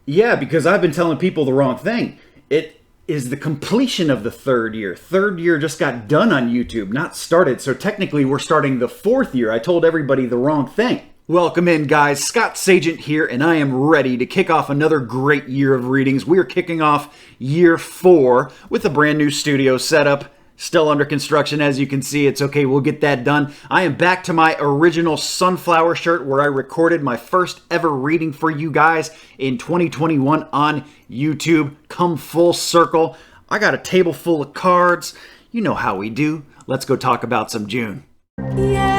Yeah, because I've been telling people the wrong thing. It is the completion of the third year. Third year just got done on YouTube, not started. So technically we're starting the fourth year. I told everybody the wrong thing. Welcome in, guys. Scott Sagent here, and I am ready to kick off another great year of readings. We are kicking off year 4 with a brand new studio setup. Still under construction, as you can see. It's okay, we'll get that done. I am back to my original sunflower shirt where I recorded my first ever reading for you guys in 2021 on YouTube. Come full circle. I got a table full of cards. You know how we do. Let's go talk about some June. Yeah.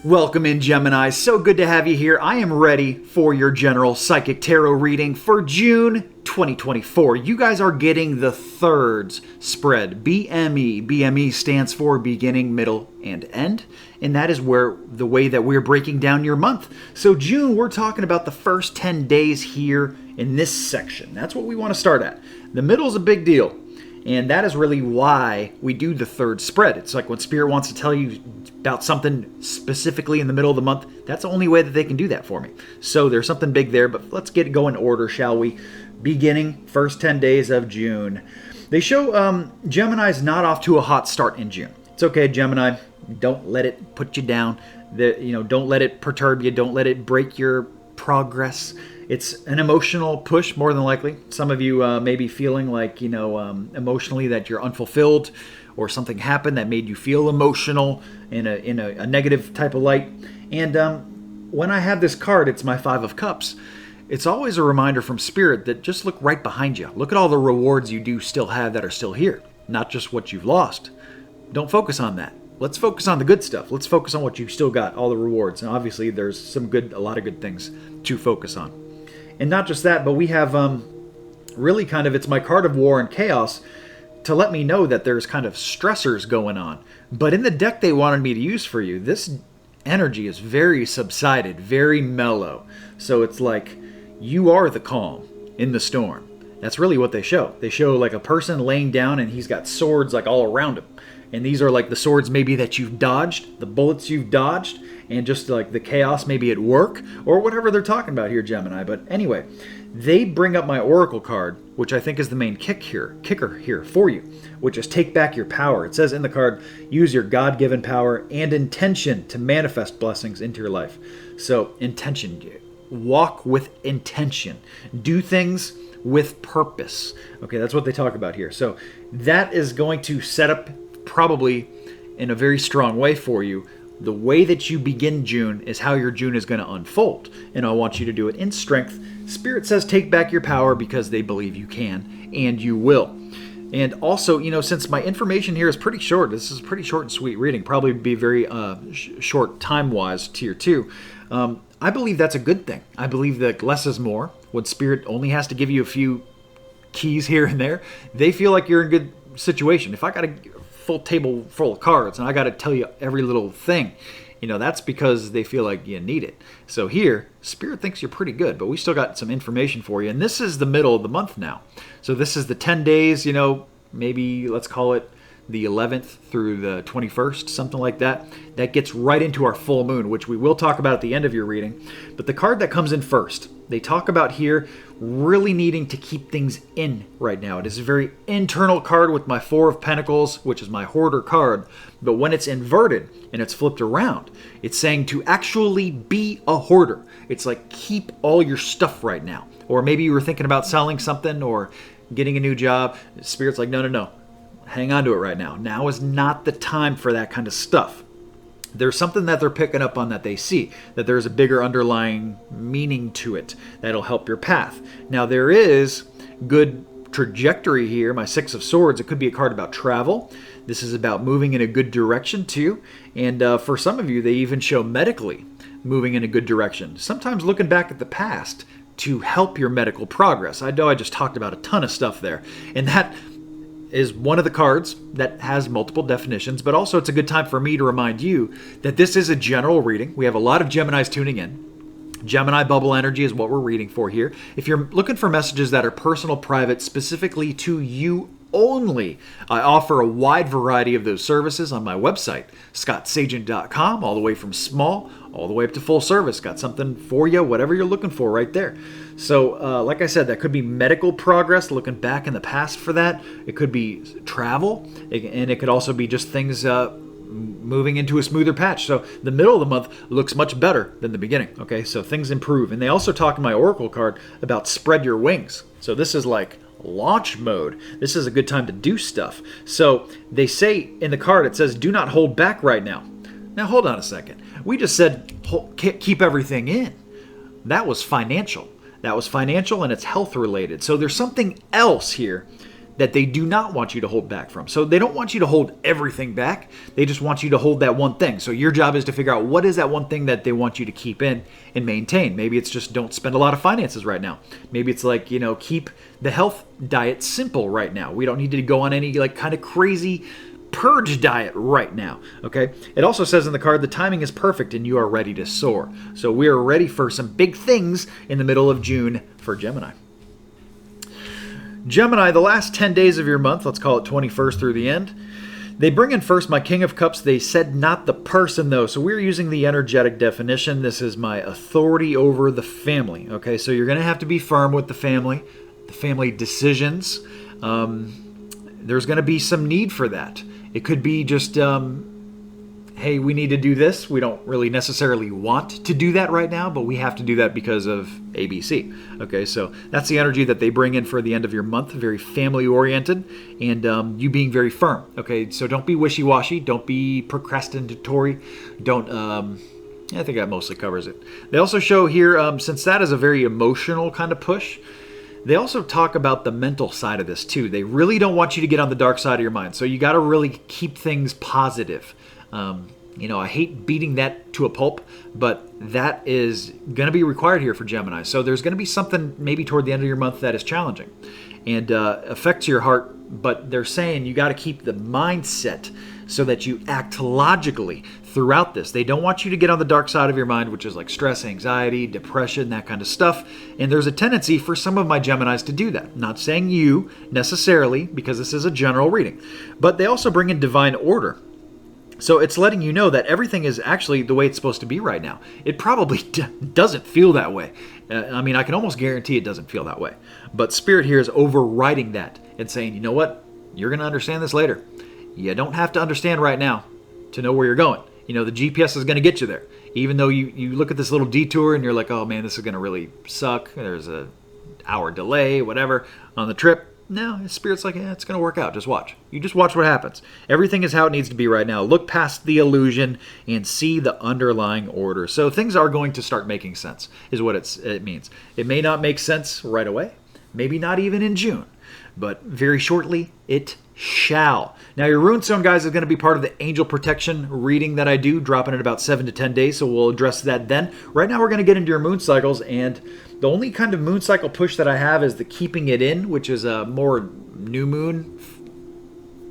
Welcome in, Gemini. So good to have you here. I am ready for your general psychic tarot reading for June 2024. You guys are getting the thirds spread, B.M.E. B.M.E. stands for beginning, middle, and end. And that is where the way that we're breaking down your month. So June, we're talking about the first 10 days here in this section. That's what we want to start at. The middle is a big deal. And that is really why we do the third spread. It's like when Spirit wants to tell you about something specifically in the middle of the month, that's the only way that they can do that for me. So there's something big there, but let's get it going in order, shall we? Beginning first 10 days of June. They show Gemini's not off to a hot start in June. It's okay, Gemini. Don't let it put you down. Don't let it perturb you. Don't let it break your progress. It's an emotional push, more than likely. Some of you may be feeling like, emotionally that you're unfulfilled, or something happened that made you feel emotional in a negative type of light. And when I have this card, it's my 5 of Cups. It's always a reminder from Spirit that just look right behind you. Look at all the rewards you do still have that are still here, not just what you've lost. Don't focus on that. Let's focus on the good stuff. Let's focus on what you've still got, all the rewards. And obviously there's a lot of good things to focus on. And not just that, but we have really kind of, it's my card of war and chaos to let me know that there's kind of stressors going on. But in the deck they wanted me to use for you, this energy is very subsided, very mellow. So it's like you are the calm in the storm. That's really what they show. They show like a person laying down and he's got swords like all around him. And these are like the swords maybe that you've dodged, the bullets you've dodged, and just like the chaos maybe at work or whatever they're talking about here, Gemini. But anyway, they bring up my Oracle card, which I think is the main kicker here for you, which is take back your power. It says in the card, use your God-given power and intention to manifest blessings into your life. So intention, walk with intention, do things with purpose. Okay, that's what they talk about here. So that is going to set up probably in a very strong way for you. The way that you begin June is how your June is going to unfold. And I want you to do it in strength. Spirit says take back your power because they believe you can and you will. And also, since my information here is pretty short, this is a pretty short and sweet reading, probably be very short time-wise, tier 2. I believe that's a good thing. I believe that less is more. When Spirit only has to give you a few keys here and there, they feel like you're in a good situation. If I got a full table full of cards and I got to tell you every little thing, that's because they feel like you need it. So here, Spirit thinks you're pretty good, but we still got some information for you. And this is the middle of the month now. So this is the 10 days, maybe let's call it the 11th through the 21st, something like that. That gets right into our full moon, which we will talk about at the end of your reading. But the card that comes in first, they talk about here really needing to keep things in right now. It is a very internal card with my Four of Pentacles, which is my hoarder card. But when it's inverted and it's flipped around, it's saying to actually be a hoarder. It's like keep all your stuff right now. Or maybe you were thinking about selling something or getting a new job. Spirit's like, no. Hang on to it right now. Now is not the time for that kind of stuff. There's something that they're picking up on that they see, that there's a bigger underlying meaning to it that'll help your path. Now, there is good trajectory here, my Six of Swords. It could be a card about travel. This is about moving in a good direction, too. And for some of you, they even show medically moving in a good direction. Sometimes looking back at the past to help your medical progress. I know I just talked about a ton of stuff there. And that is one of the cards that has multiple definitions, but also it's a good time for me to remind you that this is a general reading. We have a lot of Geminis tuning in. Gemini bubble energy is what we're reading for here. If you're looking for messages that are personal, private, specifically to you only, I offer a wide variety of those services on my website, scottsagent.com, all the way from small all the way up to full service. Got something for you, whatever you're looking for right there. So like I said, that could be medical progress, looking back in the past for that. It could be travel, and it could also be just things moving into a smoother patch. So the middle of the month looks much better than the beginning. Okay, so things improve. And they also talk in my Oracle card about spread your wings. So this is like launch mode. This is a good time to do stuff. So they say in the card, it says, do not hold back right now. Now hold on a second. We just said keep everything in. That was financial. That was financial and it's health related. So there's something else here that they do not want you to hold back from. So they don't want you to hold everything back. They just want you to hold that one thing. So your job is to figure out what is that one thing that they want you to keep in and maintain. Maybe it's just don't spend a lot of finances right now. Maybe it's like, keep the health diet simple right now. We don't need to go on any like kind of crazy purge diet right now. Okay. It also says in the card, the timing is perfect and you are ready to soar. So we are ready for some big things in the middle of June for Gemini. Gemini, the last 10 days of your month, let's call it 21st through the end, they bring in first my King of Cups. They said not the person, though. So we're using the energetic definition. This is my authority over the family. Okay, so you're going to have to be firm with the family decisions. There's going to be some need for that. It could be just, hey, we need to do this. We don't really necessarily want to do that right now, but we have to do that because of ABC. Okay, so that's the energy that they bring in for the end of your month, very family-oriented, and you being very firm. Okay, so don't be wishy-washy. Don't be procrastinatory. Don't, I think that mostly covers it. They also show here, since that is a very emotional kind of push, they also talk about the mental side of this too. They really don't want you to get on the dark side of your mind. So you got to really keep things positive. I hate beating that to a pulp, but that is going to be required here for Gemini. So there's going to be something maybe toward the end of your month that is challenging and affects your heart. But they're saying you got to keep the mindset so that you act logically throughout this. They don't want you to get on the dark side of your mind, which is like stress, anxiety, depression, that kind of stuff. And there's a tendency for some of my Geminis to do that. Not saying you necessarily, because this is a general reading. But they also bring in divine order. So it's letting you know that everything is actually the way it's supposed to be right now. It probably doesn't feel that way. I can almost guarantee it doesn't feel that way. But Spirit here is overriding that and saying, you know what? You're going to understand this later. You don't have to understand right now to know where you're going. The GPS is going to get you there. Even though you look at this little detour and you're like, oh man, this is going to really suck. There's an hour delay, whatever, on the trip. No, Spirit's like, it's going to work out. Just watch. You just watch what happens. Everything is how it needs to be right now. Look past the illusion and see the underlying order. So things are going to start making sense, is what it means. It may not make sense right away. Maybe not even in June. But very shortly, it shall. Now, your Runestone, guys, is going to be part of the angel protection reading that I do, dropping in about 7 to 10 days, so we'll address that then. Right now, we're going to get into your moon cycles, and the only kind of moon cycle push that I have is the keeping it in, which is a more new moon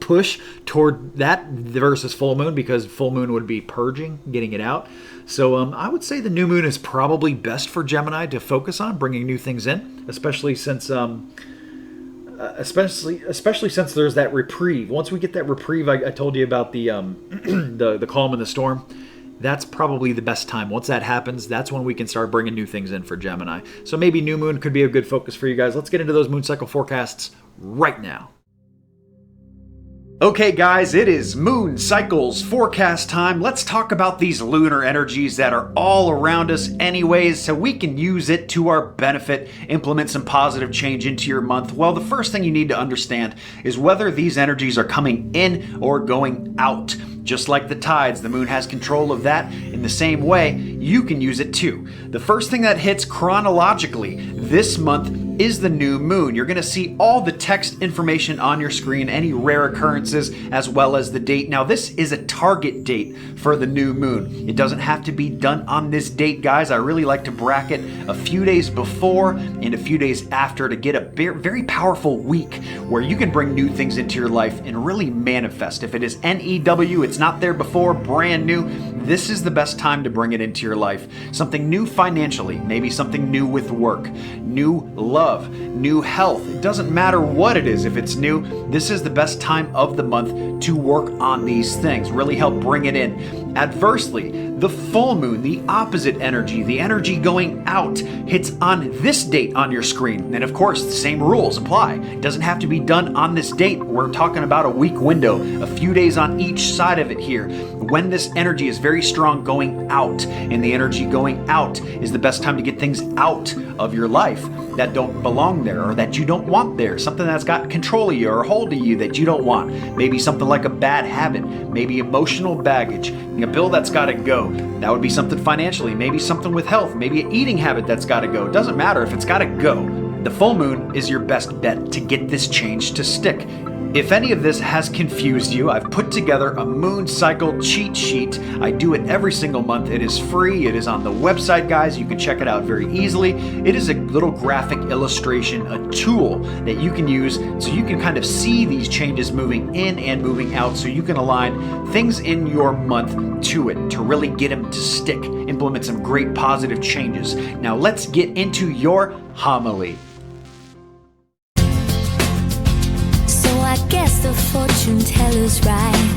push toward that versus full moon, because full moon would be purging, getting it out. So I would say the new moon is probably best for Gemini to focus on, bringing new things in, especially since especially since there's that reprieve. Once we get that reprieve, I told you about the the calm and the storm. That's probably the best time. Once that happens, that's when we can start bringing new things in for Gemini. So maybe new moon could be a good focus for you guys. Let's get into those moon cycle forecasts right now. Okay guys, it is moon cycles forecast time. Let's talk about these lunar energies that are all around us anyways, so we can use it to our benefit, implement some positive change into your month. Well, the first thing you need to understand is whether these energies are coming in or going out. Just like the tides, the moon has control of that. In the same way, you can use it too. The first thing that hits chronologically this month is the new moon. You're going to see all the text information on your screen, any rare occurrences, as well as the date. Now, this is a target date for the new moon. It doesn't have to be done on this date, guys. I really like to bracket a few days before and a few days after to get a very powerful week where you can bring new things into your life and really manifest. If it is NEW, it's not there before, brand new, this is the best time to bring it into your life. Something new financially, maybe something new with work, new love, new health. It doesn't matter what it is. If it's new, this is the best time of the month to work on these things, really help bring it in. Adversely, the full moon, the opposite energy, the energy going out, hits on this date on your screen. And of course, the same rules apply. It doesn't have to be done on this date. We're talking about a week window, a few days on each side of it here. When this energy is very strong going out, and the energy going out is the best time to get things out of your life that don't belong there or that you don't want there, something that's got control of you or hold of you that you don't want. Maybe something like a bad habit, maybe emotional baggage, a bill that's got to go. That would be something financially, maybe something with health, maybe an eating habit that's got to go. It doesn't matter if it's got to go. The full moon is your best bet to get this change to stick. If any of this has confused you, I've put together a moon cycle cheat sheet. I do it every single month. It is free. It is on the website, guys. You can check it out very easily. It is a little graphic illustration, a tool that you can use so you can kind of see these changes moving in and moving out, so you can align things in your month to it to really get them to stick, implement some great positive changes. Now let's get into your homily. I guess the fortune teller's right.